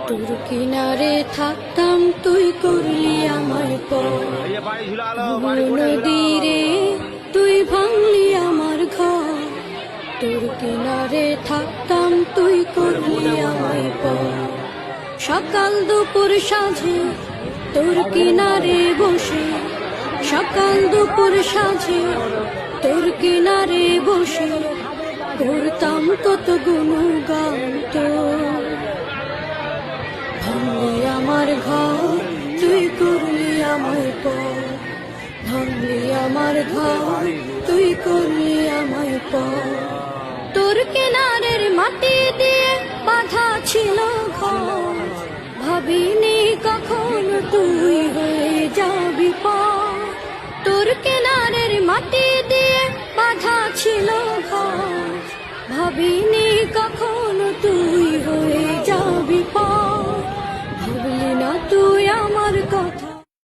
তোর কিনারে থাকতাম তুই করলি আমায় পর, নদী রে তুই ভাঙলি আমার ঘর। তোর কিনারে থাকতাম তুই করলি আমায় পর, সকাল দুপুর সাঁঝে তোর কিনারে বসে, সকাল দুপুর সাঁঝে তোর কিনারে বসে করতাম কত গুণগান তোর। ভাঙলি আমার ঘর তুই করলি আমায় পর, ভাঙলি আমার ঘর তুই করলি আমায় পর। তোর কিনারের মাটি দিয়ে বাঁধা ছিল ঘর, ভাবিনি কখন তুই হয়ে যাবি পর। তোর কিনারের মাটি দিয়ে বাঁধা ছিল ঘর, ভাবিনি কখন তুই হয়ে যাবি পর। ভাবলি না তুই আমার কথা।